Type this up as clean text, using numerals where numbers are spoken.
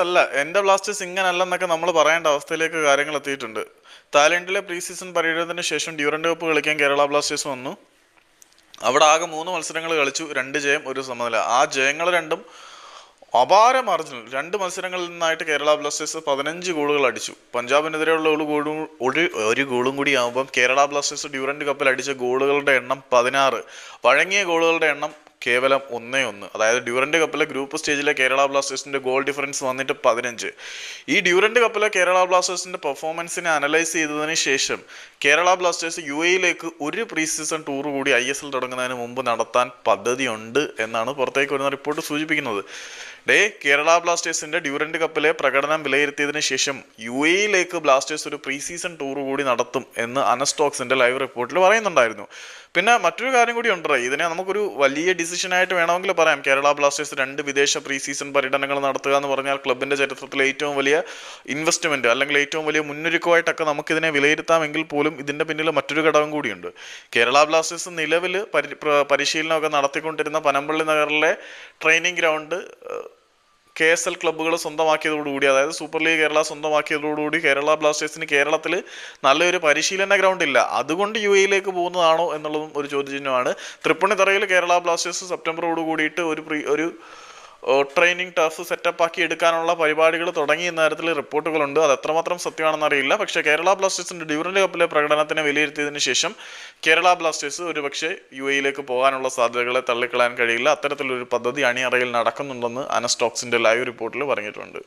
അല്ല, എന്റെ ബ്ലാസ്റ്റേഴ്സ് ഇങ്ങനല്ലെന്നൊക്കെ നമ്മൾ പറയേണ്ട അവസ്ഥയിലേക്ക് കാര്യങ്ങൾ എത്തിയിട്ടുണ്ട്. തായ്ലൻഡിലെ പ്രീ സീസൺ പര്യടനത്തിന് ശേഷം ഡ്യൂറന്റ് കപ്പ് കളിക്കാൻ കേരള ബ്ലാസ്റ്റേഴ്സ് വന്നു. അവിടെ ആകെ 3 മത്സരങ്ങൾ കളിച്ചു, 2 ജയം 1 സമനില. ആ ജയങ്ങൾ രണ്ടും അപാര മാർജിനിൽ 2 മത്സരങ്ങളിൽ നിന്നായിട്ട് കേരള ബ്ലാസ്റ്റേഴ്സ് 15 ഗോളുകൾ അടിച്ചു. പഞ്ചാബിനെതിരെയുള്ള ഒരു ഗോളും കൂടി ആകുമ്പം കേരള ബ്ലാസ്റ്റേഴ്സ് ഡ്യൂറന്റ് കപ്പിൽ അടിച്ച ഗോളുകളുടെ എണ്ണം 16, വഴങ്ങിയ ഗോളുകളുടെ എണ്ണം കേവലം 1-1. അതായത് ഡ്യൂറന്റ് കപ്പിലെ ഗ്രൂപ്പ് സ്റ്റേജിലെ കേരള ബ്ലാസ്റ്റേഴ്സിന്റെ ഗോൾ ഡിഫറൻസ് വന്നിട്ട് 15. ഈ ഡ്യൂറന്റ് കപ്പിലെ കേരള ബ്ലാസ്റ്റേഴ്സിന്റെ പെർഫോമൻസിനെ അനലൈസ് ചെയ്തതിന് ശേഷം കേരള ബ്ലാസ്റ്റേഴ്സ് UAE-യിലേക്ക് ഒരു പ്രീ സീസൺ ടൂർ കൂടി ISL തുടങ്ങുന്നതിന് മുമ്പ് നടത്താൻ പദ്ധതിയുണ്ട് എന്നാണ് പുറത്തേക്ക് വരുന്ന റിപ്പോർട്ട് സൂചിപ്പിക്കുന്നത്. കേരള ബ്ലാസ്റ്റേഴ്സിന്റെ ഡ്യൂറന്റ് കപ്പിലെ പ്രകടനം വിലയിരുത്തിയതിനു ശേഷം UAE-യിലേക്ക് ബ്ലാസ്റ്റേഴ്സ് ഒരു പ്രീ സീസൺ ടൂർ കൂടി നടത്തും എന്ന് അനസ്റ്റോക്സിന്റെ ലൈവ് റിപ്പോർട്ടിൽ പറയുന്നുണ്ടായിരുന്നു. പിന്നെ മറ്റൊരു കാര്യം കൂടി ഉണ്ട്. ഇതിനെ നമുക്കൊരു വലിയ ഡിസിഷനായിട്ട് വേണമെങ്കിൽ പറയാം. കേരള ബ്ലാസ്റ്റേഴ്സ് 2 വിദേശ പ്രീ സീസൺ പര്യടനങ്ങൾ നടത്തുക എന്ന് പറഞ്ഞാൽ ക്ലബിന്റെ ചരിത്രത്തിലെ ഏറ്റവും വലിയ ഇൻവെസ്റ്റ്മെന്റ് അല്ലെങ്കിൽ ഏറ്റവും വലിയ മുന്നൊരുക്കമായിട്ടൊക്കെ നമുക്കിതിനെ വിലയിരുത്താമെങ്കിൽ പോലും ഇതിന്റെ പിന്നിൽ മറ്റൊരു ഘടകം കൂടിയുണ്ട്. കേരള ബ്ലാസ്റ്റേഴ്സ് നിലവിൽ പരിശീലനമൊക്കെ നടത്തിക്കൊണ്ടിരുന്ന പനമ്പള്ളി നഗറിലെ ട്രെയിനിങ് ഗ്രൗണ്ട് KSL ക്ലബ്ബുകൾ സ്വന്തമാക്കിയതോടുകൂടി, അതായത് സൂപ്പർ ലീഗ് കേരള സ്വന്തമാക്കിയതോടുകൂടി കേരള ബ്ലാസ്റ്റേഴ്സിന് കേരളത്തിൽ നല്ലൊരു പരിശീലന ഗ്രൗണ്ട് ഇല്ല. അതുകൊണ്ട് UAE-യിലേക്ക് പോകുന്നതാണോ എന്നുള്ളതും ഒരു ചോദ്യചിഹ്നമാണ്. തൃപ്പൂണിത്തറയിൽ കേരള ബ്ലാസ്റ്റേഴ്സ് സെപ്റ്റംബറോട് കൂടിയിട്ട് ഒരു ട്രെയിനിങ് ടർഫ് സെറ്റപ്പ് ആക്കി എടുക്കാനുള്ള പരിപാടികൾ തുടങ്ങി എന്ന തരത്തിൽ റിപ്പോർട്ടുകളുണ്ട്. അത് എത്രമാത്രം സത്യമാണെന്ന് അറിയില്ല. പക്ഷേ കേരള ബ്ലാസ്റ്റേഴ്സിന്റെ ഡ്യൂറന്റ് കപ്പിലെ പ്രകടനത്തിനെ വിലയിരുത്തിയതിനു ശേഷം കേരള ബ്ലാസ്റ്റേഴ്സ് ഒരുപക്ഷെ UAE-യിലേക്ക് പോകാനുള്ള സാധ്യതകളെ തള്ളിക്കളയാൻ കഴിയില്ല. അത്തരത്തിലൊരു പദ്ധതി അണിയറയിൽ നടക്കുന്നുണ്ടെന്ന് അനസ്റ്റോക്സിന്റെ ലൈവ് റിപ്പോർട്ടിൽ പറഞ്ഞിട്ടുണ്ട്.